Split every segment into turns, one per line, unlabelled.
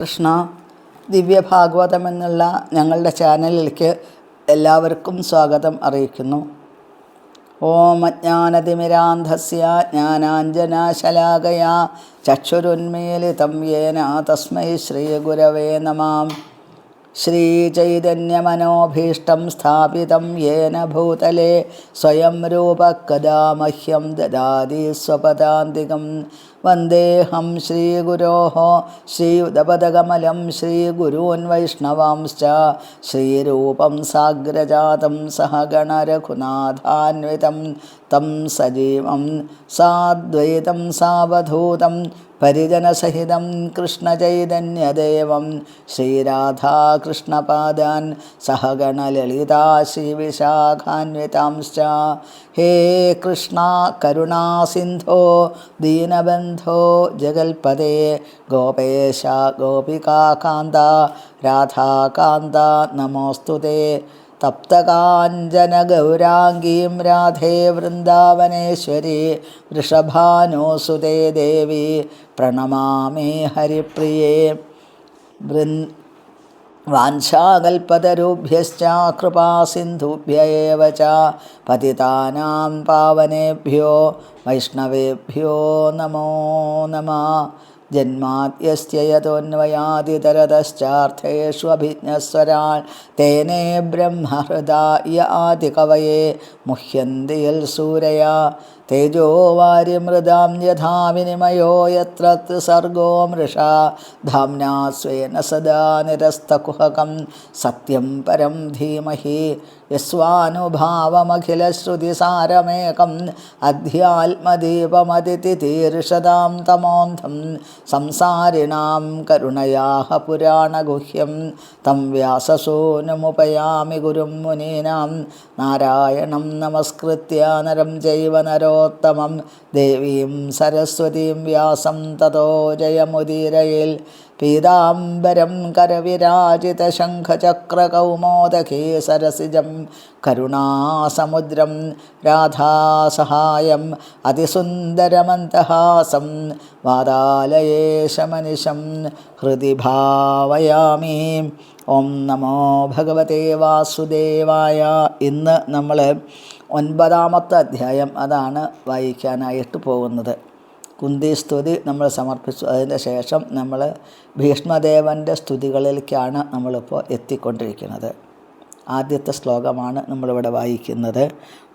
കൃഷ്ണ ദിവ്യഭാഗവതം എന്നുള്ള ഞങ്ങളുടെ ചാനലിലേക്ക് എല്ലാവർക്കും സ്വാഗതം അറിയിക്കുന്നു. ഓം അജ്ഞാനതിമിരാന്ധസ്യ ജ്ഞാനാഞ്ജനശലാകയാ ചക്ഷുരുന്മീലിതം യേന തസ്മൈ ശ്രീഗുരവേ നമഃ. ശ്രീചൈതന്യമനോഭീഷ്ടം സ്ഥാപിതം യേന ഭൂതലേ സ്വയം രൂപഃ കദാ മഹ്യം ദദാതി സ്വപദാന്തികം. വന്ദേഹം ശ്രീഗുരോः ശ്രീയുതപദകമലം ശ്രീഗുരൂन् വൈഷ്ണവാംശ്ച ശ്രീരൂപം സാഗ്രജാതം സഹഗണരഘുനാഥാന്വിതം തം സജീവം സാദ്വൈതം സാവധൂതം പരിജനസഹിതം കൃഷ്ണചൈതന്യദേവം ശ്രീരാധാകൃഷ്ണപാദാൻ സഹഗണലളിതാ ശ്രീവിശാഖാന്വിതാംശ്ച. ഹേ കൃഷ്ണ കരുണാസിന്ധോ ദീനബന്ധോ ജഗൽപദേ ഗോപേശ ഗോപികാകാന്ത രാധാകാന്ത നമോസ്തുതേ. തപ്തകാഞ്ചനഗൗരാംഗീം രാധേ വൃന്ദാവനേശ്വരി വൃഷഭാനുസുതേ ദേവി പ്രണമാമി ഹരിപ്രിയേ. വാഞ്ചാകൽപതരുഭ്യശ്ച കൃപാസിന്ധുഭ്യ ഏവ ച പതിതാനാം പാവനേഭ്യോ വൈഷ്ണവേഭ്യോ നമോ നമഃ. ജന്മാദ്യസ്യ യതോന്വയാദിതരതശ്ചാർത്ഥേഷു അഭിജ്ഞസ്വരാൻ തേനേ ബ്രഹ്മഹൃദായ ആദികവയേ മുഹ്യന്തി യൽ സൂരയാ. തേജോ വാരിമൃതാം യഥാ വിനിമയോ യത്ര സർഗോ മൃഷാ ധാമ്നാ സ്വേന സദാ നിരസ്തകുഹകം സത്യം പരം ധീമഹി. യസ്വാനുഭാവമഖിലശ്രുതിസാരമേകം അധ്യാത്മദീപമതിതിതീർഷതാം തമോന്ധം സംസാരിണാം കരുണയാഃ പുരാണഗുഹ്യം തം വ്യാസസൂനുമുപയാമി ഗുരും മുനീനാം. നാരായണം നമസ്കൃത്യ നരം ചൈവ നരോത്തമം ദേവീം സരസ്വതീം വ്യാസം തതോ ജയമുദീരയേൽ. പീതാംബരം കരവിരാജിതശംഖചക്രകൗമോദകീ സരസിജം കരുണാസമുദ്രം രാധാസഹായം അതിസുന്ദരമന്തഹാസം വാതാലയേശമനിശം ഹൃദി ഭാവയാമി. ഓം നമോ ഭഗവതേ വാസുദേവായ. ഇന്ന് നമ്മൾ 9ാമത്തെ അധ്യായം അതാണ് വായിക്കാനായിട്ട് പോകുന്നത്. കുന്തി സ്തുതി നമ്മൾ സമർപ്പിച്ചു. അതിൻ്റെ ശേഷം നമ്മൾ ഭീഷ്മദേവൻ്റെ സ്തുതികളിലേക്കാണ് നമ്മളിപ്പോൾ എത്തിക്കൊണ്ടിരിക്കുന്നത്. ആദ്യത്തെ ശ്ലോകമാണ് നമ്മളിവിടെ വായിക്കുന്നത്.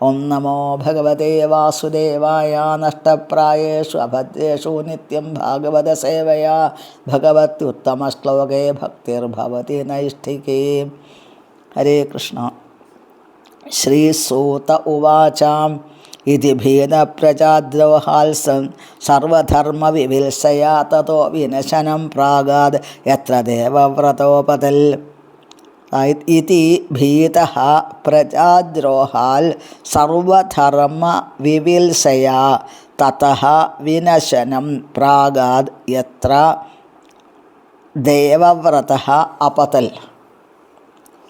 ഓം നമോ ഭഗവതേ വാസുദേവായ. നഷ്ടപ്രായേഷു അഭദ്രേഷു നിത്യം ഭാഗവത സേവയാ ഭഗവത്യുത്തമശ്ലോകേ ഭക്തിർഭവതി നൈഷ്ഠികേ. ഹരേ കൃഷ്ണ. ശ്രീസൂത ഉവാചാം ഇതി ഭീതപ്രജാദ്രോഹാൽസം സർവധർമ്മവിവിത്സയാ തതോ വിനശനം പ്രാഗാദ് യത്ര ദേവവ്രതോപതൽ. ഇതി ഭീതഃ പ്രജാദ്രോഹാൽ സർവധർമ്മവിവിത്സയാ തതഃ വിനശനം പ്രാഗാദ് യത്ര ദേവവ്രതഃ അപതൽ.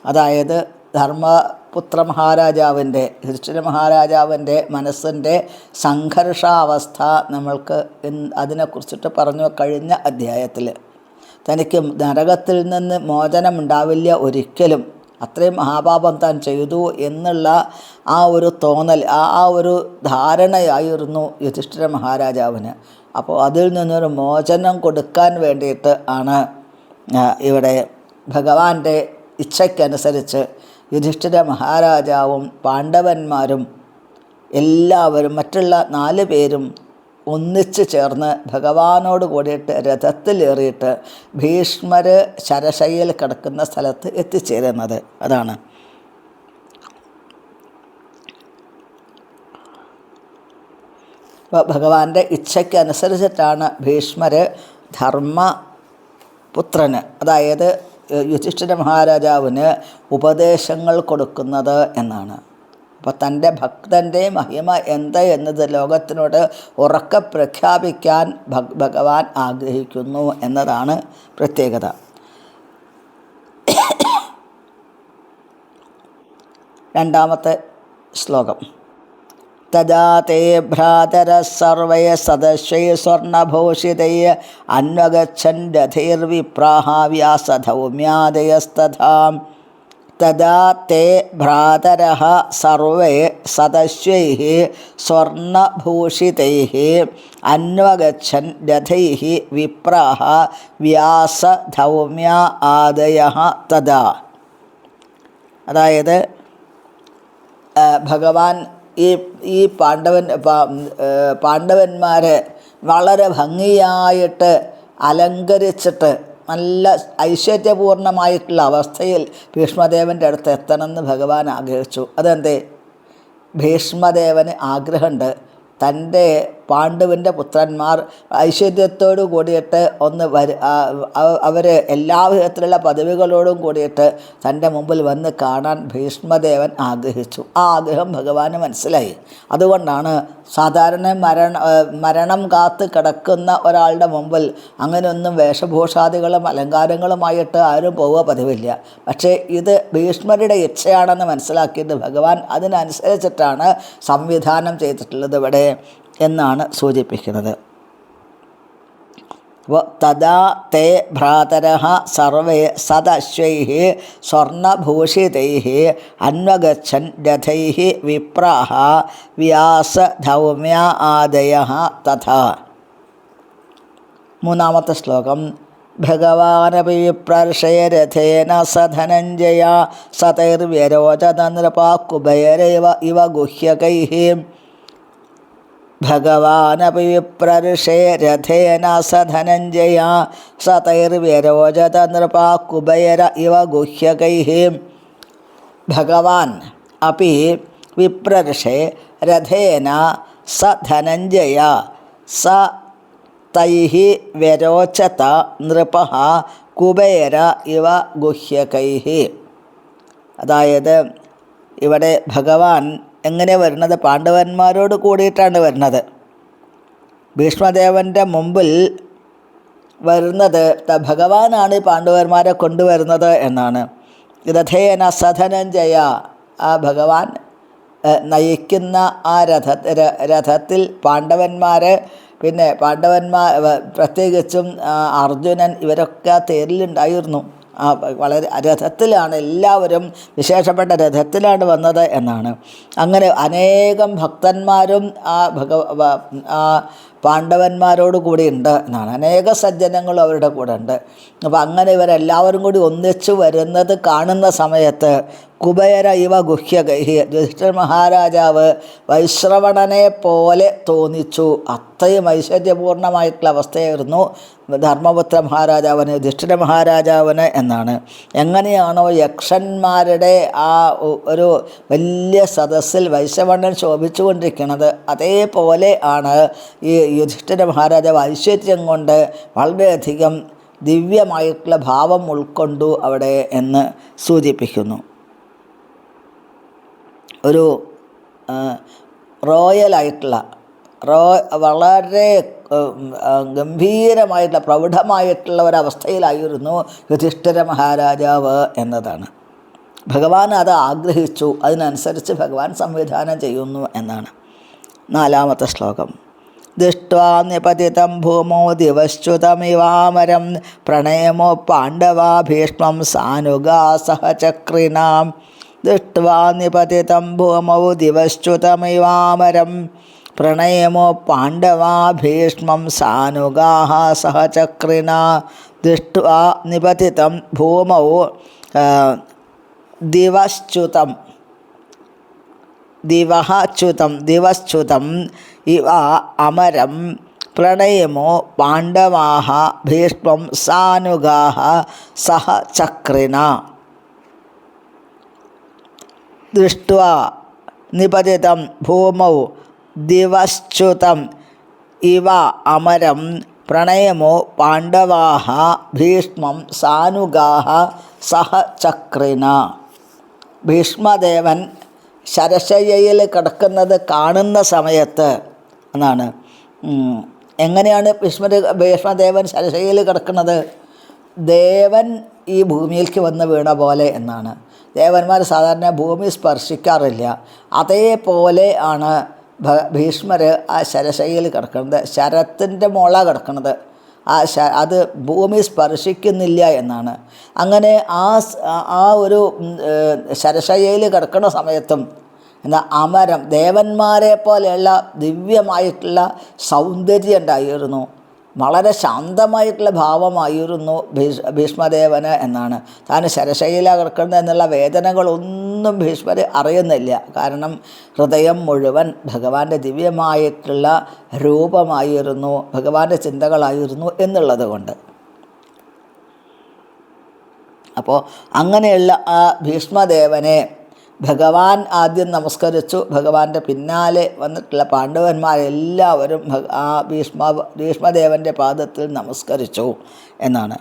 അതായത് ധർമ്മപുത്ര മഹാരാജാവിൻ്റെ യുധിഷ്ഠിര മഹാരാജാവിൻ്റെ മനസ്സിൻ്റെ സംഘർഷാവസ്ഥ നമ്മൾക്ക് അതിനെക്കുറിച്ചിട്ട് പറഞ്ഞു കഴിഞ്ഞ അധ്യായത്തിൽ. തനിക്ക് നരകത്തിൽ നിന്ന് മോചനമുണ്ടാവില്ല ഒരിക്കലും, അത്രയും മഹാപാപം താൻ ചെയ്തു എന്നുള്ള ആ ഒരു തോന്നൽ, ആ ഒരു ധാരണയായിരുന്നു യുധിഷ്ഠിര മഹാരാജാവിന്. അപ്പോൾ അതിൽ നിന്നൊരു മോചനം കൊടുക്കാൻ വേണ്ടിയിട്ട് ആണ് ഇവിടെ ഭഗവാന്റെ ഇച്ഛയ്ക്കനുസരിച്ച് യുധിഷ്ഠിര മഹാരാജാവും പാണ്ഡവന്മാരും എല്ലാവരും മറ്റുള്ള 4 പേരും ഒന്നിച്ചു ചേർന്ന് ഭഗവാനോട് കൂടിയിട്ട് രഥത്തിലേറിയിട്ട് ഭീഷ്മർ ശരശയ്യയിൽ കിടക്കുന്ന സ്ഥലത്ത് എത്തിച്ചേരുന്നത്. അതാണ് ഭഗവാന്റെ ഇച്ഛയ്ക്കനുസരിച്ചിട്ടാണ് ഭീഷ്മർ ധർമ്മപുത്രന്, അതായത് യുധിഷ്ഠിര മഹാരാജാവിന് ഉപദേശങ്ങൾ കൊടുക്കുന്നത് എന്നാണ്. അപ്പോൾ തൻ്റെ ഭക്തൻ്റെ മഹിമ എന്ത് എന്നത് ലോകത്തിനോട് ഉറക്കെ പ്രഖ്യാപിക്കാൻ ഭഗവാൻ ആഗ്രഹിക്കുന്നു എന്നതാണ് പ്രത്യേകത. രണ്ടാമത്തെ ശ്ലോകം. തദാ തേ ഭ്രാതരഃ സർവൈ സദസ്യൈ സ്വർണഭൂഷിതൈ അന്വഗച്ഛൻ രഥൈർവിപ്രാഹ വ്യാസധൗമ്യാദയസ്തഥാ തദാ തേ ഭ്രാതരഃ സർവേ സദസ്യൈഃ സ്വർണഭൂഷിതൈഃ അന്വഗച്ഛൻ രഥൈഃ വിപ്രാഹ വ്യാസധൗമ്യ ആദയഃ തദാ. അതായത് ഭഗവാൻ ഈ പാണ്ഡവന്മാരെ വളരെ ഭംഗിയായിട്ട് അലങ്കരിച്ചിട്ട് നല്ല ഐശ്വര്യപൂർണമായിട്ടുള്ള അവസ്ഥയിൽ ഭീഷ്മദേവൻ്റെ അടുത്ത് എത്തണമെന്ന് ഭഗവാൻ ആഗ്രഹിച്ചു. അതെന്തേ? ഭീഷ്മദേവന് ആഗ്രഹമുണ്ട് തൻ്റെ പാണ്ഡുവിൻ്റെ പുത്രന്മാർ ഐശ്വര്യത്തോടു കൂടിയിട്ട് ഒന്ന് അവർ എല്ലാ വിധത്തിലുള്ള പദവികളോടും കൂടിയിട്ട് തൻ്റെ മുമ്പിൽ വന്ന് കാണാൻ ഭീഷ്മദേവൻ ആഗ്രഹിച്ചു. ആ ആഗ്രഹം ഭഗവാന് മനസ്സിലായി. അതുകൊണ്ടാണ് സാധാരണ മരണം കാത്ത് കിടക്കുന്ന ഒരാളുടെ മുമ്പിൽ അങ്ങനെയൊന്നും വേഷഭൂഷാദികളും അലങ്കാരങ്ങളുമായിട്ട് ആരും പോവുക പതിവില്ല. പക്ഷേ ഇത് ഭീഷ്മരുടെ ഇച്ഛയാണെന്ന് മനസ്സിലാക്കിയിട്ട് ഭഗവാൻ അതിനനുസരിച്ചിട്ടാണ് സംവിധാനം ചെയ്തിട്ടുള്ളത് ഇവിടെ എന്നാണ് സൂചിപ്പിക്കുന്നത്. അപ്പോൾ തദാ തേ ഭ്രാതരഃ സർവേ സദശ്വൈഃ സ്വർണഭൂഷിതൈഃ അന്വഗച്ഛൻ രഥൈഃ വിപ്രാഹ വ്യാസധൗമ്യ ആദയഃ തഥാ. മൂന്നാമത്തെ ശ്ലോകം. ഭഗവാനപി വിപ്രർഷയ രഥേന സ ധനഞ്ജയ സതൈർവ്യരോചത നൃപാ കുബേരൈവ ഇവ ഗുഹ്യകൈഃ. ഭഗവാനപി വിപ്രർഷേ രഥേന സ ധനഞ്ജയ സതൈർവ്യരോചത നൃപാ കുബേര ഇവ ഗുഹ്യകൈഃ. ഭഗവാൻ അപി വിപ്രർഷേ രഥേന സ ധനഞ്ജയ സ തൈഃ വ്യരോചത നൃപഃ കുബേര ഇവ ഗുഹ്യകൈഃ. അതായത് ഇവിടെ ഭഗവാൻ എങ്ങനെ വരുന്നത്? പാണ്ഡവന്മാരോട് കൂടിയിട്ടാണ് വരുന്നത്. ഭീഷ്മദേവൻ്റെ മുമ്പിൽ വരുന്നത് ഭഗവാനാണ് പാണ്ഡവന്മാരെ കൊണ്ടുവരുന്നത് എന്നാണ്. രഥേന സധനഞ്ജയ, ആ ഭഗവാൻ നയിക്കുന്ന ആ രഥത്തിൽ പാണ്ഡവന്മാർ, പിന്നെ പ്രത്യേകിച്ചും അർജുനൻ ഇവരൊക്കെ ആ തേരിലുണ്ടായിരുന്നു. വളരെ രഥത്തിലാണ്, എല്ലാവരും വിശേഷപ്പെട്ട രഥത്തിലാണ് വന്നത് എന്നാണ്. അങ്ങനെ അനേകം ഭക്തന്മാരും ആ പാണ്ഡവന്മാരോട് കൂടി ഉണ്ട് എന്നാണ്. അനേക സജ്ജനങ്ങളും അവരുടെ കൂടെ ഉണ്ട്. അപ്പോൾ അങ്ങനെ ഇവരെല്ലാവരും കൂടി ഒന്നിച്ചു വരുന്നത് കാണുന്ന സമയത്ത് കുബേര ഇവ ഗുഹ്യകൈഃ, യുധിഷ്ഠിര മഹാരാജാവ് വൈശ്രവണനെ പോലെ തോന്നിച്ചു. അത്രയും ഐശ്വര്യപൂർണമായിട്ടുള്ള അവസ്ഥയായിരുന്നു ധർമ്മപുത്ര മഹാരാജാവിന്, യുധിഷ്ഠിര മഹാരാജാവിന് എന്നാണ്. എങ്ങനെയാണോ യക്ഷന്മാരുടെ ആ ഒരു വലിയ സദസ്സിൽ വൈശ്രവണൻ ശോഭിച്ചുകൊണ്ടിരിക്കുന്നത്, അതേപോലെ ആണ് ഈ യുധിഷ്ഠിര മഹാരാജാവ് ഐശ്വര്യം കൊണ്ട് വളരെയധികം ദിവ്യമായിട്ടുള്ള ഭാവം ഉൾക്കൊണ്ടു അവിടെ എന്ന് സൂചിപ്പിക്കുന്നു. ഒരു റോയലായിട്ടുള്ള വളരെ ഗംഭീരമായിട്ടുള്ള പ്രൗഢമായിട്ടുള്ള ഒരവസ്ഥയിലായിരുന്നു യുധിഷ്ഠിര മഹാരാജാവ് എന്നതാണ്. ഭഗവാൻ അത് ആഗ്രഹിച്ചു, അതിനനുസരിച്ച് ഭഗവാൻ സംവിധാനം ചെയ്യുന്നു എന്നാണ്. നാലാമത്തെ ശ്ലോകം. ദൃഷ്ട്വാ നിപതിതം ഭൂമോ ദിവശ്ച്യുതമിവാമരം പ്രണയമോ പാണ്ഡവാ ഭീഷ്മം സാനുഗാ സഹചക്രിണാം. ദൃഷ്ട്വാ നിപതിതം ഭൂമോ ദിവശ്ച്യുതമിവാമരം പ്രണയമോ പാണ്ഡവാ ഭീഷ്മം സാനുഗാഃ സഹചക്രിണാ. ദൃഷ്ട്വാ നിപതിതം ഭൂമോ ദിവശ്ച്യുതം ഇവ അമരം പ്രണയമോ പാണ്ഡവാഃ ഭീഷ്മം സാനുഗാഃ സഹചക്രിണാ. ദൃഷ്ട്വാ നിപതിതം ഭൂമൗ ദിവശ്ച്യുതം ഇവ അമരം പ്രണയമോ പാണ്ഡവാഃ ഭീഷ്മം സാനുഗാഃ സഹചക്രിണാ. ഭീഷ്മദേവൻ ശരശയ്യയിൽ കിടക്കുന്നത് കാണുന്ന സമയത്ത് എന്നാണ്. എങ്ങനെയാണ് ഭീഷ്മദേവൻ ശരശയ്യയിൽ കിടക്കുന്നത്? ദേവൻ ഈ ഭൂമിയിലേക്ക് വന്ന് വീണ പോലെ എന്നാണ്. ദേവന്മാർ സാധാരണ ഭൂമി സ്പർശിക്കാറില്ല. അതേപോലെ ആണ് ഭീഷ്മർ ആ ശരശയ്യയിൽ കിടക്കുന്നത്, ശരത്തിൻ്റെ മുള കിടക്കുന്നത്, അത് ഭൂമി സ്പർശിക്കുന്നില്ല എന്നാണ്. അങ്ങനെ ആ ഒരു ശരശയ്യയിൽ കിടക്കുന്ന സമയത്തും എന്നാൽ അമരം, ദേവന്മാരെ പോലെയുള്ള ദിവ്യമായിട്ടുള്ള സൗന്ദര്യം ഉണ്ടായിരുന്നു, വളരെ ശാന്തമായിട്ടുള്ള ഭാവമായിരുന്നു ഭീഷ്മദേവന് എന്നാണ്. താൻ ശരശയ്യയില കിടക്കുന്നത് എന്നുള്ള വേദനകളൊന്നും ഭീഷ്മർ അറിയുന്നില്ല. കാരണം ഹൃദയം മുഴുവൻ ഭഗവാന്റെ ദിവ്യമായിട്ടുള്ള രൂപമായിരുന്നു, ഭഗവാന്റെ ചിന്തകളായിരുന്നു എന്നുള്ളത് കൊണ്ട്. അപ്പോൾ അങ്ങനെയുള്ള ആ ഭീഷ്മദേവനെ ഭഗവാൻ ആദ്യം നമസ്കരിച്ചു. ഭഗവാന്റെ പിന്നാലെ വന്നിട്ടുള്ള പാണ്ഡവന്മാരെല്ലാവരും ആ ഭീഷ്മദേവൻ്റെ പാദത്തിൽ നമസ്കരിച്ചു എന്നാണ്.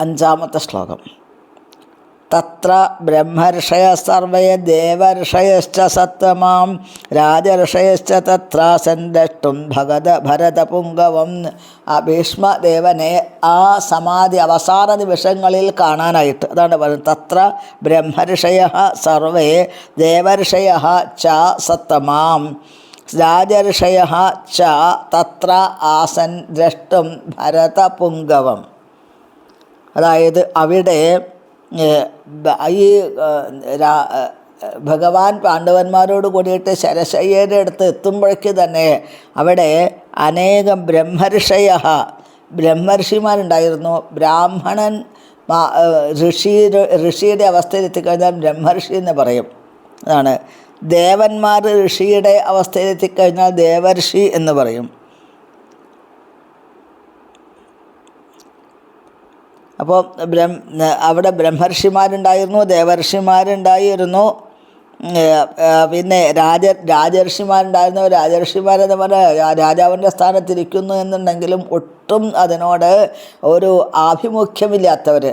അഞ്ചാമത്തെ ശ്ലോകം. തത്ര ബ്രഹ്മർഷയ സർവേ ദേവർഷയശ്ച സത്തമാം രാജർഷയശ്ച തത്ര സന്ദഷ്ടും ഭരതപുങ്കവം. ആ ഭീഷ്മദേവനെ ആ സമാധി അവസാന നിമിഷങ്ങളിൽ കാണാനായിട്ട്, അതാണ് പറയുന്നത്. തത്ര ബ്രഹ്മർഷയ സർവേ ദേവർഷയ ച സത്തമാം രാജർഷയ ച തത്ര ആസൻ ദ്രഷ്ടും ഭരതപുങ്കവം. അതായത് അവിടെ ഈ ഭഗവാൻ പാണ്ഡവന്മാരോട് കൂടിയിട്ട് ശരശയ്യയുടെ അടുത്ത് എത്തുമ്പോഴേക്ക് തന്നെ അവിടെ അനേകം ബ്രഹ്മർഷിമാരുണ്ടായിരുന്നു. ബ്രാഹ്മണൻ ഋഷിയുടെ അവസ്ഥയിലെത്തിക്കഴിഞ്ഞാൽ ബ്രഹ്മർഷി എന്ന് പറയും. അതാണ്. ദേവന്മാർ ഋഷിയുടെ അവസ്ഥയിലെത്തിക്കഴിഞ്ഞാൽ ദേവർഷി എന്ന് പറയും. അപ്പോൾ അവിടെ ബ്രഹ്മർഷിമാരുണ്ടായിരുന്നു, ദേവർഷിമാരുണ്ടായിരുന്നു, പിന്നെ രാജർഷിമാരുണ്ടായിരുന്നു. രാജർഷിമാരെന്ന് പറഞ്ഞാൽ രാജാവിൻ്റെ സ്ഥാനത്തിരിക്കുന്നു എന്നുണ്ടെങ്കിലും ഒട്ടും അതിനോട് ഒരു ആഭിമുഖ്യമില്ലാത്തവർ,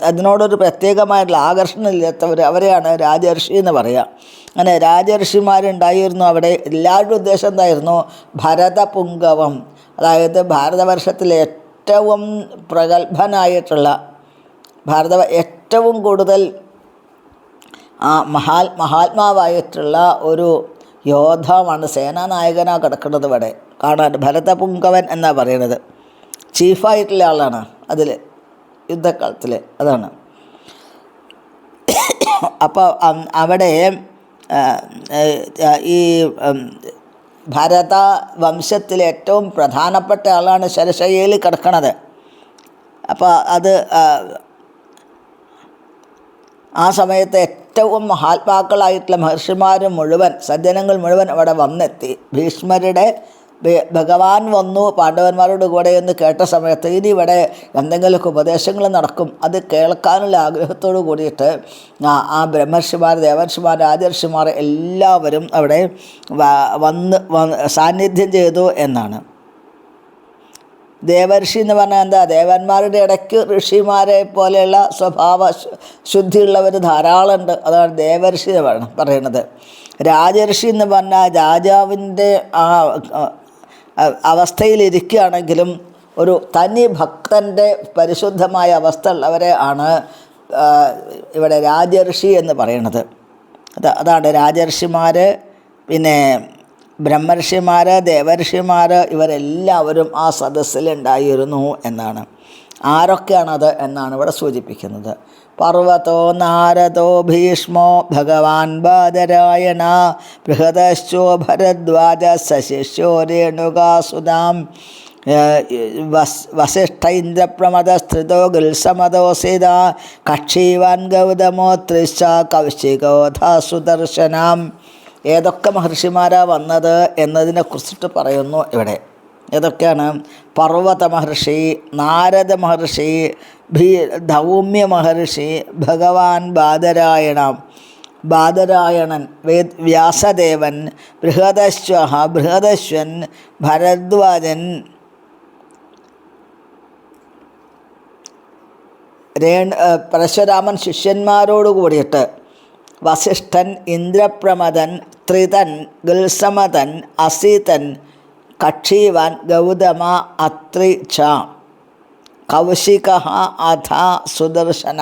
അതിനോടൊരു പ്രത്യേകമായിട്ടുള്ള ആകർഷണമില്ലാത്തവർ, അവരെയാണ് രാജർഷി എന്ന് പറയുക. അങ്ങനെ രാജർഷിമാരുണ്ടായിരുന്നു അവിടെ. എല്ലാവരുടെ ഉദ്ദേശം എന്തായിരുന്നു? ഭരതപുങ്കവം, അതായത് ഭാരതവർഷത്തിലെ ഏറ്റവും പ്രഗത്ഭനായിട്ടുള്ള, ഏറ്റവും കൂടുതൽ മഹാത്മാവായിട്ടുള്ള ഒരു യോദ്ധാവാണ്, സേനാനായകനാണ് കിടക്കുന്നത് ഇവിടെ കാണാൻ. ഭരതപുങ്കവൻ എന്നാണ് പറയുന്നത്. ചീഫായിട്ടുള്ള ആളാണ് അതിൽ, യുദ്ധകാലത്തിൽ. അതാണ്. അപ്പോൾ അവിടെ ഈ ഭരത വംശത്തിലെ ഏറ്റവും പ്രധാനപ്പെട്ട ആളാണ് ശരശയ്യയിൽ കിടക്കണത്. അപ്പോൾ അത് ആ സമയത്ത് ഏറ്റവും മഹാത്മാക്കളായിട്ടുള്ള മഹർഷിമാർ മുഴുവൻ, സജ്ജനങ്ങൾ മുഴുവൻ അവിടെ വന്നെത്തി. ഭീഷ്മരുടെ ഭഗവാൻ വന്നു പാണ്ഡവന്മാരോട് കൂടെ എന്ന് കേട്ട സമയത്ത് ഇനി ഇവിടെ എന്തെങ്കിലുമൊക്കെ ഉപദേശങ്ങൾ നടക്കും, അത് കേൾക്കാനുള്ള ആഗ്രഹത്തോടു കൂടിയിട്ട് ആ ബ്രഹ്മർഷിമാർ, ദേവർഷിമാർ, രാജർഷിമാർ എല്ലാവരും അവിടെ വന്ന് സാന്നിധ്യം ചെയ്തു എന്നാണ്. ദേവർഷി എന്ന് പറഞ്ഞാൽ എന്താ? ദേവന്മാരുടെ ഇടയ്ക്ക് ഋഷിമാരെ പോലെയുള്ള സ്വഭാവ ശുദ്ധിയുള്ളവർ ധാരാളമുണ്ട്. അതാണ് ദേവർഷി എന്ന് പറയുന്നത്. രാജർഷി എന്ന് പറഞ്ഞാൽ രാജാവിൻ്റെ ആ അവസ്ഥയിലിരിക്കുകയാണെങ്കിലും ഒരു തനി ഭക്തൻ്റെ പരിശുദ്ധമായ അവസ്ഥ ഉള്ളവരെ ആണ് ഇവിടെ രാജർഷി എന്ന് പറയുന്നത്. അതാണ് രാജർഷിമാർ, പിന്നെ ബ്രഹ്മർഷിമാർ, ദേവർഷിമാർ, ഇവരെല്ലാവരും ആ സദസ്സിലുണ്ടായിരുന്നു എന്നാണ്. ആരൊക്കെയാണത് എന്നാണ് ഇവിടെ സൂചിപ്പിക്കുന്നത്. പർവ്വതോ നാരദോ ഭീഷ്മോ ഭഗവാൻ ബാദരായണ ബൃഹദശ്ചോ ഭരദ്വാജ സശിഷ്യോ രേണുകാസുതാം വസിഷ്ഠ ഇന്ദ്രപ്രമദസ്ത്രിതോ ഗുൽസമദോസിത കക്ഷീവാൻ ഗൗതമോത്രിശ്ച കൗശികോധാ സുദർശനാം. ഏതൊക്കെ മഹർഷിമാരാണ് വന്നത് എന്നതിനെക്കുറിച്ചിട്ട് പറയുന്നു ഇവിടെ. ഏതൊക്കെയാണ്? പർവ്വത മഹർഷി, നാരദ മഹർഷി, ധൗമ്യ മഹർഷി, ഭഗവാൻ ബാദരായണൻ, വ്യാസദേവൻ, ബൃഹദശ്വൻ, ഭരദ്വാജൻ, പരശുരാമൻ ശിഷ്യന്മാരോട് കൂടിയിട്ട് വസിഷ്ഠൻ, ഇന്ദ്രപ്രമദൻ, ത്രിതൻ, ഗുൽസമതൻ, അസീതൻ, കക്ഷീവാൻ, ഗൗതമ, അത്രി ച, കൗശിക അഥ സുദർശന.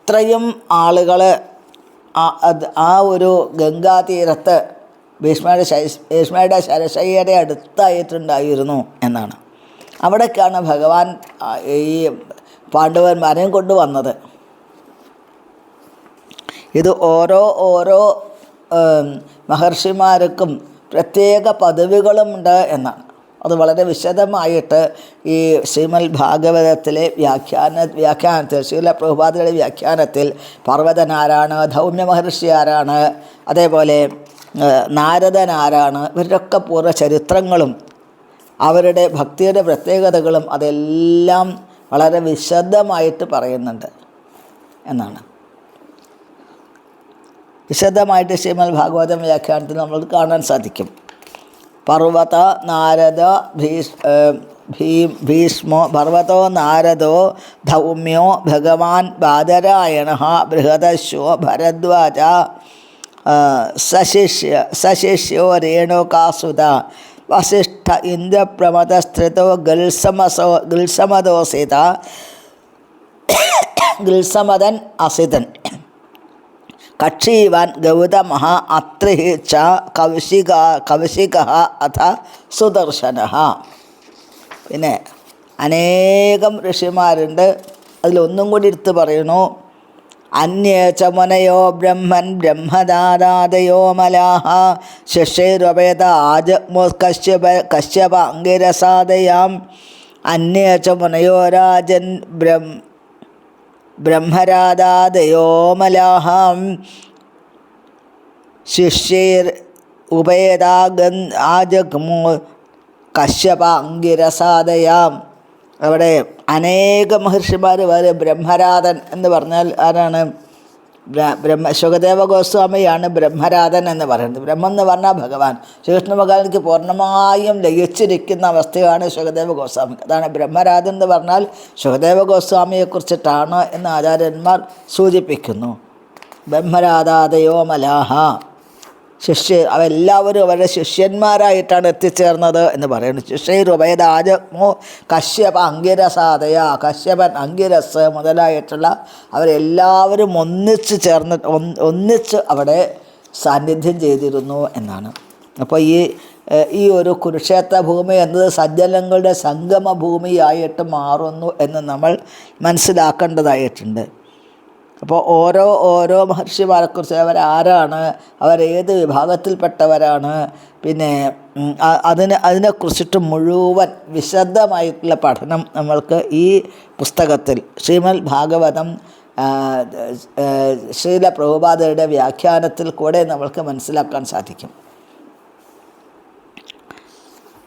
ഇത്രയും ആളുകൾ ആ ഒരു ഗംഗാതീരത്ത് ഭീഷ്മയുടെ ശരശയ്യയുടെ അടുത്തായിട്ടുണ്ടായിരുന്നു എന്നാണ്. അവിടേക്കാണ് ഭഗവാൻ ഈ പാണ്ഡവന്മാരെയും കൊണ്ടുവന്നത്. ഇത് ഓരോ മഹർഷിമാർക്കും പ്രത്യേക പദവികളുമുണ്ട് എന്നാണ്. അത് വളരെ വിശദമായിട്ട് ഈ ശ്രീമദ് ഭാഗവതത്തിലെ വ്യാഖ്യാനത്തിൽ ശ്രീല പ്രഭുപാദയുടെ വ്യാഖ്യാനത്തിൽ പർവ്വതൻ ആരാണ്, ധൗമ്യ മഹർഷി ആരാണ്, അതേപോലെ നാരദൻ ആരാണ്, ഇവരുടെയൊക്കെ പൂർവ്വ ചരിത്രങ്ങളും അവരുടെ ഭക്തിയുടെ പ്രത്യേകതകളും അതെല്ലാം വളരെ വിശദമായിട്ട് പറയുന്നുണ്ട് എന്നാണ്. വിശദമായിട്ട് ശ്രീമദ് ഭാഗവതം വ്യാഖ്യാനത്തിൽ നമ്മൾ കാണാൻ സാധിക്കും. പർവ്വത നാരദ ഭീഷ്മോ പർവ്വതോ നാരദോ ധൗമ്യോ ഭഗവാൻ ബാദരായണ ബൃഹദശ്വോ ഭരദ്വാജ സശിഷ്യോ രേണുകാസുത വസിഷ്ഠ ഇന്ദ്രപ്രമദസ്ഥിതോ ഗൽസമദോസിത ഗൽസമദൻ അസിതൻ കക്ഷീവാൻ ഗൗതമ അത്രി ച കൗശിക അഥ സുദർശന. പിന്നെ അനേകം ഋഷിമാരുണ്ട്. അതിലൊന്നും കൂടി എടുത്ത് പറയുന്നു. അന്യേച മുനയോ ബ്രഹ്മൻ ബ്രഹ്മദാദാദയോ മലാഹ ശിഷ്യൈരവേദ ആജഗ്മോ കശ്യപ അംഗിരസാദയാം അന്യേച മുനയോ രാജൻ ബ്രഹ്മരാദാദയോ മലാഹം ശിഷ്യൈർ ഉപേദാഗൻ ആജഗ്മോ കശ്യപ അംഗിരസാദയാം. അവിടെ അനേക മഹർഷിമാർ വേറെ. ബ്രഹ്മരാധൻ എന്ന് പറഞ്ഞാൽ ആരാണ്? ശുകദേവ ഗോസ്വാമിയാണ് ബ്രഹ്മരാധൻ എന്ന് പറയുന്നത്. ബ്രഹ്മം എന്ന് പറഞ്ഞാൽ ഭഗവാൻ. ശ്രീകൃഷ്ണ ഭഗവാനിക്ക് പൂർണ്ണമായും ലയിച്ചിരിക്കുന്ന അവസ്ഥയാണ് ശുകദേവ ഗോസ്വാമി. അതാണ് ബ്രഹ്മരാധൻ എന്ന് പറഞ്ഞാൽ ശുകദേവ ഗോസ്വാമിയെക്കുറിച്ചിട്ടാണ് എന്ന് ആചാര്യന്മാർ സൂചിപ്പിക്കുന്നു. ബ്രഹ്മരാധാദയോ മലാഹ അവരെല്ലാവരും അവരുടെ ശിഷ്യന്മാരായിട്ടാണ് എത്തിച്ചേർന്നത് എന്ന് പറയുന്നു. ശിഷ്യൈരുപയദാജമോ കശ്യപ അംഗിരസാദയ കശ്യപൻ അംഗിരസ് മുതലായിട്ടുള്ള അവരെല്ലാവരും ഒന്നിച്ച് അവിടെ സാന്നിധ്യം ചെയ്തിരുന്നു എന്നാണ്. അപ്പോൾ ഈ ഒരു കുരുക്ഷേത്ര ഭൂമി എന്നത് സജ്ജനങ്ങളുടെ സംഗമ ഭൂമിയായിട്ട് മാറുന്നു എന്ന് നമ്മൾ മനസ്സിലാക്കേണ്ടതായിട്ടുണ്ട്. അപ്പോൾ ഓരോ മഹർഷിമാരെക്കുറിച്ച് അവരാരാണ്, അവരേത് വിഭാഗത്തിൽപ്പെട്ടവരാണ്, പിന്നെ അതിനെക്കുറിച്ചിട്ട് മുഴുവൻ വിശദമായിട്ടുള്ള പഠനം നമ്മൾക്ക് ഈ പുസ്തകത്തിൽ ശ്രീമദ് ഭാഗവതം ശ്രീല പ്രഭുപാദരുടെ വ്യാഖ്യാനത്തിൽ കൂടെ നമ്മൾക്ക് മനസ്സിലാക്കാൻ സാധിക്കും.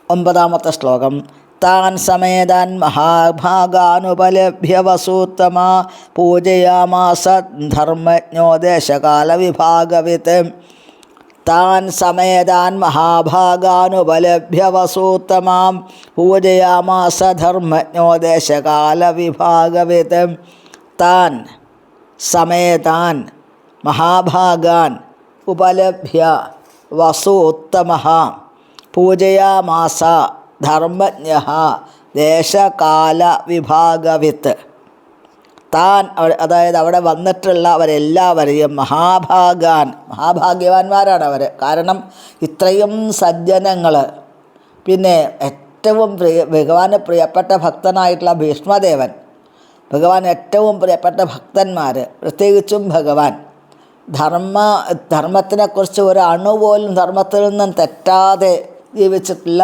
9-ാമത്തെ ശ്ലോകം. താൻ സമേതാൻ മഹാഭാഗാനുപലഭ്യ വസൂത്തമാ പൂജയാമാസ ധർമ്മജ്ഞോ ദേശകാലവിഭാഗവിത്. താൻ സമേതാൻ മഹാഭാഗാനുപലഭ്യ വസൂത്തമാം പൂജയാമാസ ധർമ്മജ്ഞോ ദേശകാലവിഭാഗവിത്. താൻ സമേതാൻ മഹാഭാഗാൻ ഉപലഭ്യ വസൂത്തമഃ പൂജയാമാസ ധർമ്മജ്ഞഃ ദേശകാല വിഭാഗവിത്ത്. താൻ അതായത് അവിടെ വന്നിട്ടുള്ള അവരെല്ലാവരെയും മഹാഭാഗ്യവാന്മാരാണ് അവർ. കാരണം ഇത്രയും സജ്ജനങ്ങൾ, പിന്നെ ഏറ്റവും ഭഗവാന് പ്രിയപ്പെട്ട ഭക്തനായിട്ടുള്ള ഭീഷ്മദേവൻ, ഭഗവാൻ ഏറ്റവും പ്രിയപ്പെട്ട ഭക്തന്മാർ, പ്രത്യേകിച്ചും ഭഗവാൻ ധർമ്മത്തിനെക്കുറിച്ച് ഒരു അണുപോലും ധർമ്മത്തിൽ നിന്നും തെറ്റാതെ ജീവിച്ചിട്ടുള്ള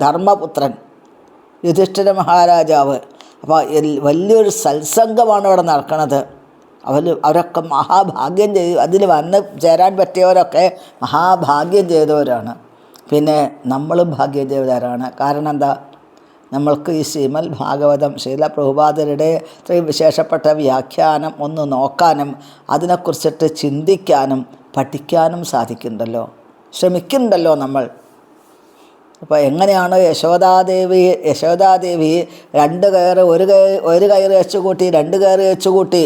ധർമ്മപുത്രൻ യുധിഷ്ഠിര മഹാരാജാവ്. അപ്പോൾ വലിയൊരു സത്സംഗമാണ് അവിടെ നടക്കുന്നത്. അവരൊക്കെ മഹാഭാഗ്യം ചെയ്തു. അതിൽ വന്ന് ചേരാൻ പറ്റിയവരൊക്കെ മഹാഭാഗ്യം ചെയ്തവരാണ്. പിന്നെ നമ്മളും ഭാഗ്യം ചെയ്തവരാണ്. കാരണം എന്താ? നമ്മൾക്ക് ഈ ശ്രീമദ് ഭാഗവതം ശ്രീല പ്രഭുപാദരുടെ ഇത്രയും വിശേഷപ്പെട്ട വ്യാഖ്യാനം ഒന്ന് നോക്കാനും അതിനെക്കുറിച്ചിട്ട് ചിന്തിക്കാനും പഠിക്കാനും സാധിക്കുന്നുണ്ടല്ലോ, ശ്രമിക്കുന്നുണ്ടല്ലോ നമ്മൾ. അപ്പോൾ എങ്ങനെയാണ് യശോദാദേവി 2 കയറ് ഒരു കയറ് വെച്ചുകൂട്ടി 2 കയറ് വെച്ചുകൂട്ടി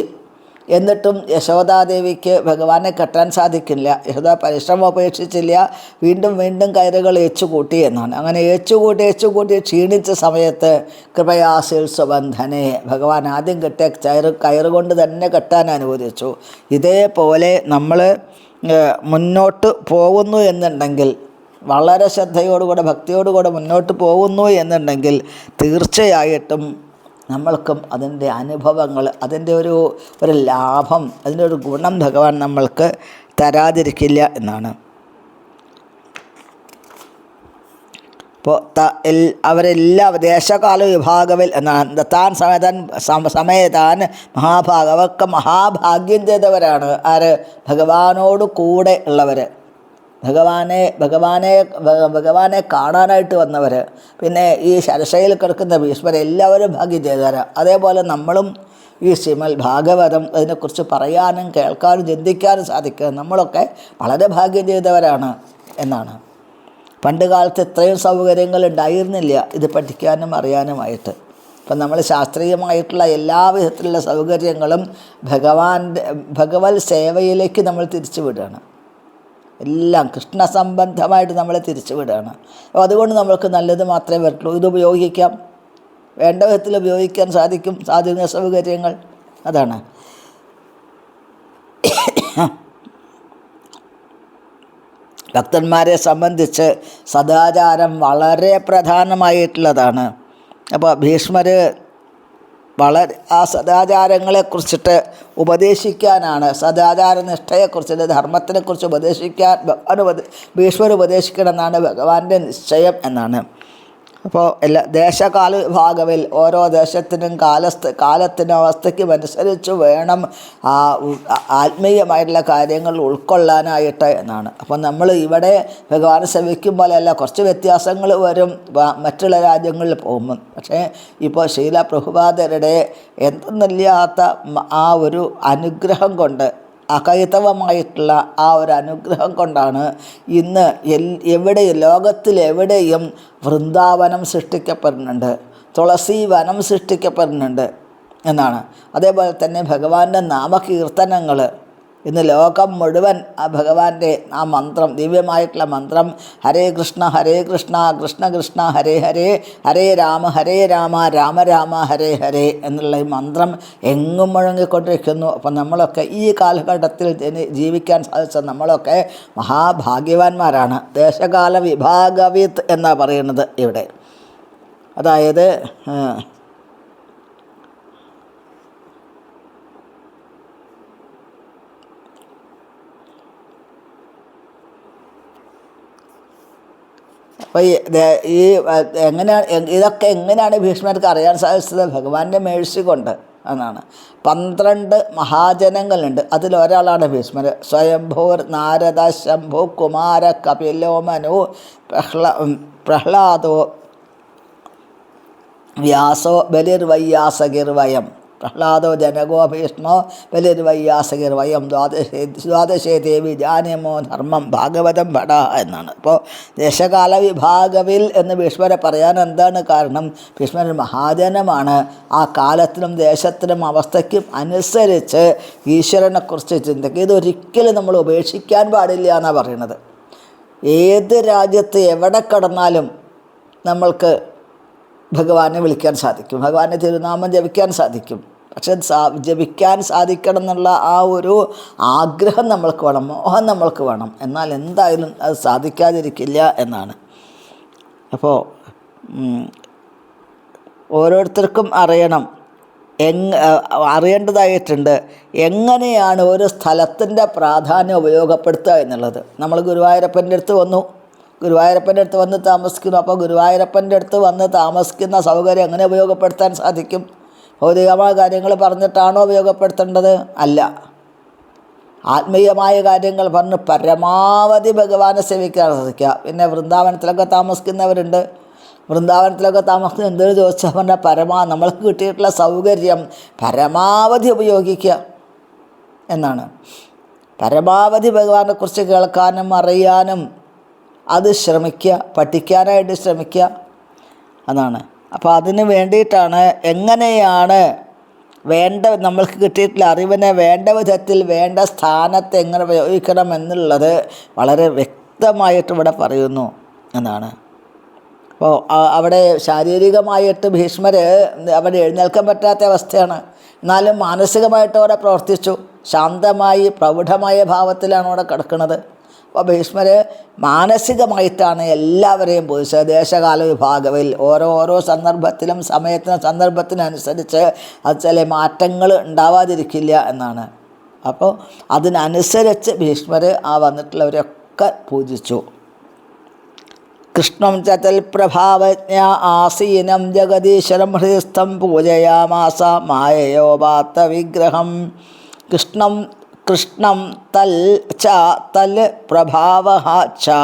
എന്നിട്ടും യശോദാദേവിക്ക് ഭഗവാനെ കെട്ടാൻ സാധിക്കില്ല. യശോദ പരിശ്രമം ഉപേക്ഷിച്ചില്ല, വീണ്ടും വീണ്ടും കയറുകൾ ഏച്ചുകൂട്ടി എന്നാണ്. അങ്ങനെ ഏച്ചുകൂട്ടി ക്ഷീണിച്ച സമയത്ത് കൃപയാശിൽസ്വബന്ധനെ ഭഗവാൻ ആദ്യം കെട്ടിയ കയറുകൊണ്ട് തന്നെ കെട്ടാൻ അനുവദിച്ചു. ഇതേപോലെ നമ്മൾ മുന്നോട്ട് പോകുന്നു എന്നുണ്ടെങ്കിൽ, വളരെ ശ്രദ്ധയോടുകൂടെ ഭക്തിയോടുകൂടെ മുന്നോട്ട് പോകുന്നു എന്നുണ്ടെങ്കിൽ തീർച്ചയായിട്ടും നമ്മൾക്കും അതിൻ്റെ അനുഭവങ്ങൾ, അതിൻ്റെ ഒരു ലാഭം, അതിൻ്റെ ഒരു ഗുണം ഭഗവാൻ നമ്മൾക്ക് തരാതിരിക്കില്ല എന്നാണ്. അപ്പോൾ അവരെല്ലാം ദേശകാല വിഭാഗവിൽ എന്നാണ് താൻ സമയത്താൻ മഹാഭാഗവർക്ക് മഹാഭാഗ്യം ചെയ്തവരാണ് ആര്? ഭഗവാനോട് കൂടെ ഉള്ളവർ, ഭഗവാനെ കാണാനായിട്ട് വന്നവർ, പിന്നെ ഈ ശരശയിൽ കിടക്കുന്ന ഭീഷ്മർ എല്ലാവരും ഭാഗ്യം ചെയ്തവരാണ്. അതേപോലെ നമ്മളും ഈ ശ്രീമദ് ഭാഗവതം അതിനെക്കുറിച്ച് പറയാനും കേൾക്കാനും ചിന്തിക്കാനും സാധിക്കുക നമ്മളൊക്കെ വളരെ ഭാഗ്യം ചെയ്തവരാണ് എന്നാണ്. പണ്ട് കാലത്ത് ഇത്രയും സൗകര്യങ്ങൾ ഉണ്ടായിരുന്നില്ല ഇത് പഠിക്കാനും അറിയാനുമായിട്ട്. ഇപ്പം നമ്മൾ ശാസ്ത്രീയമായിട്ടുള്ള എല്ലാ വിധത്തിലുള്ള സൗകര്യങ്ങളും ഭഗവത് സേവയിലേക്ക് നമ്മൾ തിരിച്ചു വിടുകയാണ്. എല്ലാം കൃഷ്ണസംബന്ധമായിട്ട് നമ്മളെ തിരിച്ചു വിടുകയാണ്. അപ്പോൾ അതുകൊണ്ട് നമ്മൾക്ക് നല്ലത് മാത്രമേ വരട്ടുള്ളൂ. ഇത് ഉപയോഗിക്കാം, വേണ്ട വിധത്തിൽ ഉപയോഗിക്കാൻ സാധിക്കുന്ന സൗകര്യങ്ങൾ അതാണ്. ഭക്തന്മാരെ സംബന്ധിച്ച് സദാചാരം വളരെ പ്രധാനമായിട്ടുള്ളതാണ്. അപ്പോൾ ഭീഷ്മർ വളരെ ആ സദാചാരങ്ങളെക്കുറിച്ചിട്ട് ഉപദേശിക്കാനാണ്, സദാചാര നിഷ്ഠയെക്കുറിച്ചിട്ട് ധർമ്മത്തിനെക്കുറിച്ച് ഭീഷ്മർ ഉപദേശിക്കണമെന്നാണ് ഭഗവാന്റെ നിശ്ചയം എന്നാണ്. അപ്പോൾ ദേശകാല വിഭാഗവിൽ ഓരോ ദേശത്തിനും കാലത്തിനും അവസ്ഥയ്ക്കും അനുസരിച്ച് വേണം ആ ആത്മീയമായിട്ടുള്ള കാര്യങ്ങൾ ഉൾക്കൊള്ളാനായിട്ട് എന്നാണ്. അപ്പം നമ്മൾ ഇവിടെ ഭഗവാനെ സേവിക്കുമ്പോഴല്ല, കുറച്ച് വ്യത്യാസങ്ങൾ വരും മറ്റുള്ള രാജ്യങ്ങളിൽ പോകുമ്പോൾ. പക്ഷേ ഇപ്പോൾ ശീല പ്രഭുപാദരുടെ എന്തെന്നില്ലാത്ത ആ ഒരു അനുഗ്രഹം കൊണ്ട്, അകൈതവമായിട്ടുള്ള ആ ഒരു അനുഗ്രഹം കൊണ്ടാണ് ഇന്ന് ലോകത്തിലെവിടെയും വൃന്ദാവനം സൃഷ്ടിക്കപ്പെടുന്നുണ്ട്, തുളസി വനം സൃഷ്ടിക്കപ്പെടുന്നുണ്ട് എന്നാണ്. അതേപോലെ തന്നെ ഭഗവാന്റെ നാമകീർത്തനങ്ങൾ ഇന്ന് ലോകം മുഴുവൻ ആ ഭഗവാന്റെ ആ മന്ത്രം, ദിവ്യമായിട്ടുള്ള മന്ത്രം ഹരേ കൃഷ്ണ കൃഷ്ണ കൃഷ്ണ ഹരേ ഹരേ, ഹരേ രാമ രാമ രാമ ഹരേ ഹരേ എന്നുള്ള ഈ മന്ത്രം എങ്ങും മുഴങ്ങിക്കൊണ്ടിരിക്കുന്നു. അപ്പം നമ്മളൊക്കെ ഈ കാലഘട്ടത്തിൽ ജീവിക്കാൻ സാധിച്ച നമ്മളൊക്കെ മഹാഭാഗ്യവാന്മാരാണ്. ദേശകാല വിഭാഗവിത്ത് എന്നാണ് പറയുന്നത് ഇവിടെ. അതായത് അപ്പോൾ ഈ ഇതൊക്കെ എങ്ങനെയാണ് ഭീഷ്മർക്ക് അറിയാൻ സാധിച്ചത്? ഭഗവാന്റെ മേഴ്സി കൊണ്ട് എന്നാണ്. 12 മഹാജനങ്ങളുണ്ട്, അതിലൊരാളാണ് ഭീഷ്മർ. സ്വയംഭൂർ, നാരദ, ശംഭു, കുമാര, കപിലോ, മനു, പ്രഹ്ലാദോ, വ്യാസോ, ബലിർവയ്യാസകിർവയം. പ്രഹ്ലാദോ ജനകോ ഭീഷ്മോ ബലിർവയ്യാസകിർവയം ദ്വാദശേ ദേവി ജാനമോ ധർമ്മം ഭാഗവതം ഭട എന്നാണ്. അപ്പോൾ ദേശകാല വിഭാഗവിൽ എന്ന് ഭീഷ്മരെ പറയാൻ എന്താണ് കാരണം? ഭീഷ്മർ മഹാജനമാണ്. ആ കാലത്തിനും ദേശത്തിനും അവസ്ഥയ്ക്കും അനുസരിച്ച് ഈശ്വരനെക്കുറിച്ച് ചിന്തിക്കുക. ഇതൊരിക്കലും നമ്മൾ ഉപേക്ഷിക്കാൻ പാടില്ല എന്നാണ് പറയുന്നത്. ഏത് രാജ്യത്ത് എവിടെ കടന്നാലും നമ്മൾക്ക് ഭഗവാനെ വിളിക്കാൻ സാധിക്കും, ഭഗവാന്റെ തിരുനാമം ജപിക്കാൻ സാധിക്കും. പക്ഷെ ജപിക്കാൻ സാധിക്കണം എന്നുള്ള ആ ഒരു ആഗ്രഹം നമ്മൾക്ക് വേണം, മോഹം നമ്മൾക്ക് വേണം. എന്നാൽ എന്തായാലും അത് സാധിക്കാതിരിക്കില്ല എന്നാണ്. അപ്പോൾ ഓരോരുത്തർക്കും അറിയേണ്ടതായിട്ടുണ്ട് എങ്ങനെയാണ് ഒരു സ്ഥലത്തിൻ്റെ പ്രാധാന്യം ഉപയോഗപ്പെടുത്തുക എന്നുള്ളത്. നമ്മൾ ഗുരുവായൂരപ്പൻ്റെ അടുത്ത് വന്ന് താമസിക്കുന്നു. അപ്പോൾ ഗുരുവായൂരപ്പൻ്റെ അടുത്ത് വന്ന് താമസിക്കുന്ന സൗകര്യം എങ്ങനെ ഉപയോഗപ്പെടുത്താൻ സാധിക്കും? ഭൗതികമായ കാര്യങ്ങൾ പറഞ്ഞിട്ടാണോ ഉപയോഗപ്പെടുത്തേണ്ടത്? അല്ല, ആത്മീയമായ കാര്യങ്ങൾ പറഞ്ഞ് പരമാവധി ഭഗവാനെ സേവിക്കാൻ സാധിക്കുക. പിന്നെ വൃന്ദാവനത്തിലൊക്കെ താമസിക്കുന്നവരുണ്ട്. വൃന്ദാവനത്തിലൊക്കെ താമസിക്കുന്ന എന്തെന്ന് ചോദിച്ചാൽ പറഞ്ഞാൽ നമ്മൾക്ക് കിട്ടിയിട്ടുള്ള സൗകര്യം പരമാവധി ഉപയോഗിക്കുക എന്നാണ്. പരമാവധി ഭഗവാനെക്കുറിച്ച് കേൾക്കാനും അറിയാനും അത് ശ്രമിക്കുക, പഠിക്കാനായിട്ട് ശ്രമിക്കുക എന്നാണ്. അപ്പോൾ അതിന് വേണ്ടിയിട്ടാണ് എങ്ങനെയാണ് നമ്മൾക്ക് കിട്ടിയിട്ടുള്ള അറിവിനെ വേണ്ട വിധത്തിൽ വേണ്ട സ്ഥാനത്ത് എങ്ങനെ പ്രയോഗിക്കണം എന്നുള്ളത് വളരെ വ്യക്തമായിട്ട് ഇവിടെ പറയുന്നു എന്നാണ്. അപ്പോൾ അവിടെ ശാരീരികമായിട്ട് ഭീഷ്മർ അവിടെ എഴുന്നേൽക്കാൻ പറ്റാത്ത അവസ്ഥയാണ്. എന്നാലും മാനസികമായിട്ട് അവിടെ പ്രവർത്തിച്ചു. ശാന്തമായി പ്രൗഢമായ ഭാവത്തിലാണ് അവിടെ കിടക്കുന്നത്. അപ്പോൾ ഭീഷ്മർ മാനസികമായിട്ടാണ് എല്ലാവരെയും പോയിച്ചത്. ദേശകാല വിഭാഗത്തിൽ ഓരോ സന്ദർഭത്തിലും സന്ദർഭത്തിനനുസരിച്ച് അത് ചില മാറ്റങ്ങൾ ഉണ്ടാവാതിരിക്കില്ല എന്നാണ്. അപ്പോൾ അതിനനുസരിച്ച് ഭീഷ്മർ വന്നിട്ടുള്ളവരൊക്കെ പൂജിച്ചു. കൃഷ്ണം ചതൽപ്രഭാവജ്ഞ ആസീനം ജഗദീശ്വരം ഹൃദയസ്ഥം പൂജയാമാസ മായയോപാത്ത വിഗ്രഹം. കൃഷ്ണം തൽ പ്രഭാവഃ ച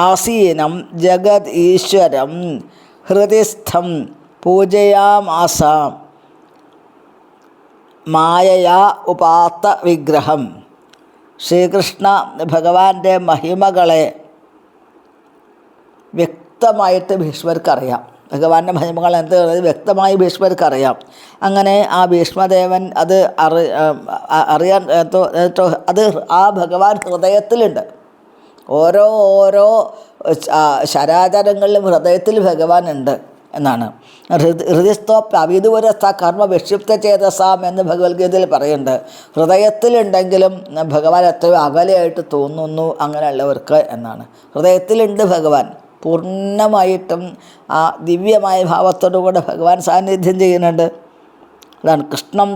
ആസീനം ജഗത് ഈശ്വരം ഹൃദയസ്ഥം പൂജയാമാസ മായയാ ഉപാത്ത വിഗ്രഹം. ശ്രീകൃഷ്ണ ഭഗവാന്റെ മഹിമകളെ വ്യക്തമായിട്ട് ഭീഷ്മർക്കറിയാം. ഭഗവാന്റെ മഹിമകൾ എന്ത് വ്യക്തമായി ഭീഷ്മർക്കറിയാം. അങ്ങനെ ആ ഭീഷ്മദേവൻ അത് അറിയാൻ അത് ആ ഭഗവാൻ ഹൃദയത്തിലുണ്ട്. ഓരോ ശരാചരങ്ങളിലും ഹൃദയത്തിൽ ഭഗവാൻ ഉണ്ട് എന്നാണ്. ഹൃദയസ്ഥോപ്യവിദുരസ്ഥ കർമ്മ വിക്ഷിപ്ത ചേതസാം എന്ന് ഭഗവത്ഗീതയിൽ പറയുന്നുണ്ട്. ഹൃദയത്തിലുണ്ടെങ്കിലും ഭഗവാൻ എത്രയോ അകലെയായിട്ട് തോന്നുന്നു അങ്ങനെയുള്ളവർക്ക് എന്നാണ്. ഹൃദയത്തിലുണ്ട് ഭഗവാൻ. പൂർണ്ണമായിട്ടും ആ ദിവ്യമായ ഭാവത്തോടുകൂടെ ഭഗവാൻ സാന്നിധ്യം ചെയ്യുന്നുണ്ട്. അതാണ് കൃഷ്ണം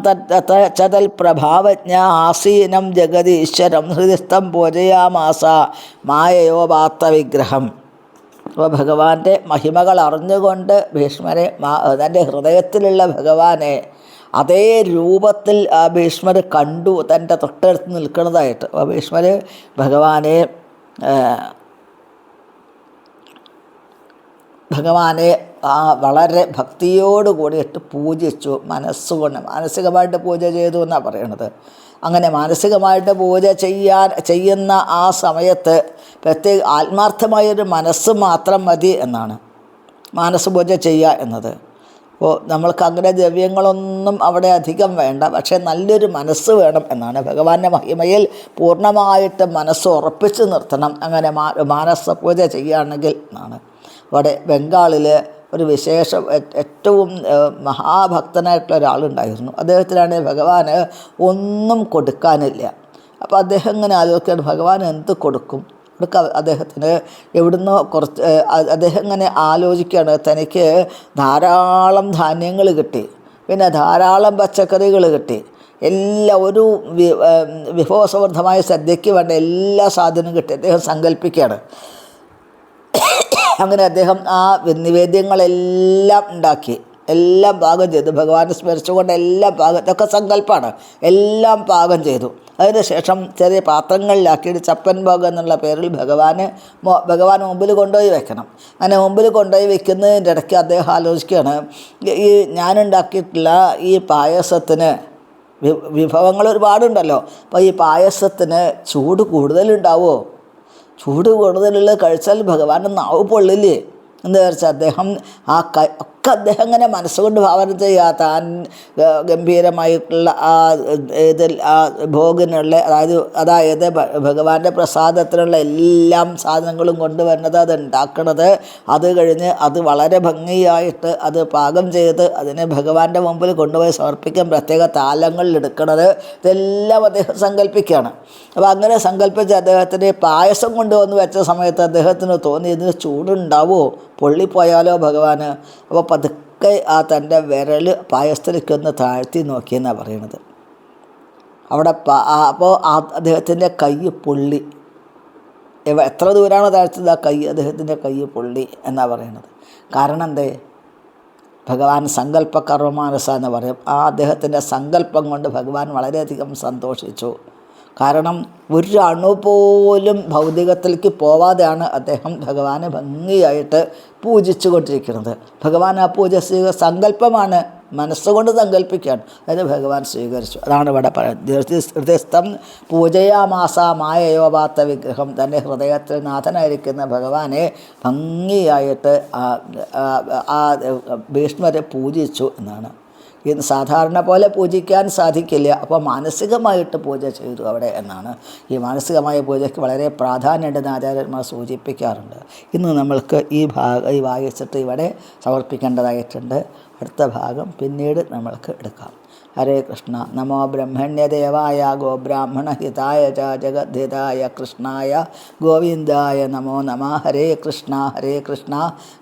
ചതൽ പ്രഭാവജ്ഞ ആസീനം ജഗദീശ്വരം ഹൃദയസ്ഥം പൂജയാമാസ മായയോപാത്ത വിഗ്രഹം. അപ്പോൾ ഭഗവാന്റെ മഹിമകൾ അറിഞ്ഞുകൊണ്ട് ഭീഷ്മരെ തൻ്റെ ഹൃദയത്തിലുള്ള ഭഗവാനെ അതേ രൂപത്തിൽ ആ ഭീഷ്മർ കണ്ടു, തൻ്റെ തൊട്ടടുത്ത് നിൽക്കുന്നതായിട്ട്. അപ്പോൾ ഭീഷ്മർ ഭഗവാനെ വളരെ ഭക്തിയോട് കൂടിയിട്ട് പൂജിച്ചു. മനസ്സുകൊണ്ട് മാനസികമായിട്ട് പൂജ ചെയ്തു എന്നാണ് പറയണത്. അങ്ങനെ മാനസികമായിട്ട് പൂജ ചെയ്യുന്ന ആ സമയത്ത് പ്രത്യേക ആത്മാർത്ഥമായൊരു മനസ്സ് മാത്രം മതി എന്നാണ് മാനസ പൂജ ചെയ്യുക എന്നത്. അപ്പോൾ നമ്മൾക്ക് അങ്ങനെ ദ്രവ്യങ്ങളൊന്നും അവിടെ അധികം വേണ്ട, പക്ഷേ നല്ലൊരു മനസ്സ് വേണം എന്നാണ്. ഭഗവാന്റെ മഹിമയിൽ പൂർണ്ണമായിട്ട് മനസ്സ് ഉറപ്പിച്ച് നിർത്തണം അങ്ങനെ മാനസ പൂജ ചെയ്യുകയാണെങ്കിൽ എന്നാണ്. അവിടെ ബംഗാളിൽ ഒരു ഏറ്റവും മഹാഭക്തനായിട്ടുള്ള ഒരാളുണ്ടായിരുന്നു. അദ്ദേഹത്തിനാണ് ഭഗവാന് ഒന്നും കൊടുക്കാനില്ല. അപ്പോൾ അദ്ദേഹം ഇങ്ങനെ ആലോചിക്കുകയാണ്, ഭഗവാൻ എന്ത് കൊടുക്കും? അദ്ദേഹത്തിന് എവിടുന്നോ അദ്ദേഹം ഇങ്ങനെ ആലോചിക്കുകയാണ്. തനിക്ക് ധാരാളം ധാന്യങ്ങൾ കിട്ടി, പിന്നെ ധാരാളം പച്ചക്കറികൾ കിട്ടി, ഒരു വിഭവസമൃദ്ധമായ സദ്യയ്ക്ക് വേണ്ട എല്ലാ സാധനവും കിട്ടി. അദ്ദേഹം സങ്കല്പിക്കുകയാണ്. അങ്ങനെ അദ്ദേഹം ആ നിവേദ്യങ്ങളെല്ലാം ഉണ്ടാക്കി, എല്ലാം പാകം ചെയ്തു. ഭഗവാനെ സ്മരിച്ചുകൊണ്ട് ഇതൊക്കെ സങ്കല്പമാണ്, എല്ലാം പാകം ചെയ്തു. അതിനുശേഷം ചെറിയ പാത്രങ്ങളിലാക്കിയിട്ട് ചപ്പൻ ഭോഗ് എന്നുള്ള പേരിൽ ഭഗവാൻ മുമ്പിൽ കൊണ്ടുപോയി വെക്കണം. അങ്ങനെ മുമ്പിൽ കൊണ്ടുപോയി വെക്കുന്നതിൻ്റെ ഇടയ്ക്ക് അദ്ദേഹം ആലോചിക്കുകയാണ്, ഈ ഞാനുണ്ടാക്കിയിട്ടുള്ള ഈ പായസത്തിന് വിഭവങ്ങൾ ഒരുപാടുണ്ടല്ലോ, അപ്പോൾ ഈ പായസത്തിന് ചൂട് കൂടുതലുണ്ടാവുമോ? ചൂട് കൂടുതലുള്ള കഴിച്ചാൽ ഭഗവാന്റെ നാവ് പൊള്ളില്ലേ എന്ന് വിചാരിച്ചാൽ അദ്ദേഹം ഒക്കെ അദ്ദേഹം ഇങ്ങനെ മനസ്സുകൊണ്ട് ഭാവന ചെയ്യുക. താൻ ഗംഭീരമായിട്ടുള്ള ഭോഗിനുള്ള അതായത് ഭഗവാന്റെ പ്രസാദത്തിനുള്ള എല്ലാം സാധനങ്ങളും കൊണ്ടുവരുന്നത്, അത് ഉണ്ടാക്കുന്നത്, അത് കഴിഞ്ഞ് അത് വളരെ ഭംഗിയായിട്ട് അത് പാകം ചെയ്ത് അതിനെ ഭഗവാന്റെ മുമ്പിൽ കൊണ്ടുപോയി സമർപ്പിക്കാൻ പ്രത്യേക താലങ്ങളിൽ എടുക്കുന്നത്, ഇതെല്ലാം അദ്ദേഹം സങ്കല്പിക്കുകയാണ്. അപ്പോൾ അങ്ങനെ സങ്കല്പിച്ച് അദ്ദേഹത്തിന് പായസം കൊണ്ടുവന്ന് വെച്ച സമയത്ത് അദ്ദേഹത്തിന് തോന്നി, ഇതിന് ചൂടുണ്ടാവുമോ, പൊള്ളിപ്പോയാലോ ഭഗവാന്? അപ്പോൾ പതുക്കെ തൻ്റെ വിരൽ പായസത്തിലേക്ക് ഒന്ന് താഴ്ത്തി നോക്കിയെന്നാണ് പറയണത്. അവിടെ അപ്പോൾ അദ്ദേഹത്തിൻ്റെ കൈ പൊള്ളി. എത്ര ദൂരമാണോ താഴ്ത്തിയത് ആ കൈ, അദ്ദേഹത്തിൻ്റെ കൈ പൊള്ളി എന്നാണ് പറയണത്. കാരണം എന്തേ? ഭഗവാൻ സങ്കല്പകർമ്മമാനസ എന്ന് പറയും. അദ്ദേഹത്തിൻ്റെ സങ്കല്പം കൊണ്ട് ഭഗവാൻ വളരെയധികം സന്തോഷിച്ചു. കാരണം ഒരു അണു പോലും ഭൗതികത്തിലേക്ക് പോവാതെയാണ് അദ്ദേഹം ഭഗവാനെ ഭംഗിയായിട്ട് പൂജിച്ചു കൊണ്ടിരിക്കുന്നത്. ഭഗവാൻ ആ പൂജ സങ്കല്പമാണ്, മനസ്സുകൊണ്ട് സങ്കല്പിക്കുകയാണ്, അതിന് ഭഗവാൻ സ്വീകരിച്ചു. അതാണ് ഇവിടെ പറയുന്നത്. ഹൃദയസ്ഥം പൂജയാമാസ മായയോപാത്ത വിഗ്രഹം. തൻ്റെ ഹൃദയത്തിൽ നാഥനായിരിക്കുന്ന ഭഗവാനെ ഭംഗിയായിട്ട് ഭീഷ്മരെ പൂജിച്ചു എന്നാണ്. ഇന്ന് സാധാരണ പോലെ പൂജിക്കാൻ സാധിക്കില്ല. അപ്പോൾ മാനസികമായിട്ട് പൂജ ചെയ്തു അവിടെ എന്നാണ്. ഈ മാനസികമായ പൂജയ്ക്ക് വളരെ പ്രാധാന്യമുണ്ടെന്ന് ആചാര്യന്മാർ സൂചിപ്പിക്കാറുണ്ട്. ഇന്ന് നമ്മൾക്ക് ഈ വായിച്ചിട്ട് ഇവിടെ സമർപ്പിക്കേണ്ടതായിട്ടുണ്ട്. അടുത്ത ഭാഗം പിന്നീട് നമ്മൾക്ക് എടുക്കാം. ഹരേ കൃഷ്ണ. നമോ ബ്രഹ്മണ്യദേവായ ഗോബ്രാഹ്മണഹിതായ ച ജഗദ്ധിതായ കൃഷ്ണായ ഗോവിന്ദായ നമോ നമഃ. ഹരേ കൃഷ്ണ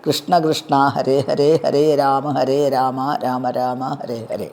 കൃഷ്ണ കൃഷ്ണ ഹരേ ഹരേ, ഹരേ രാമ രാമ രാമ ഹരേ ഹരേ.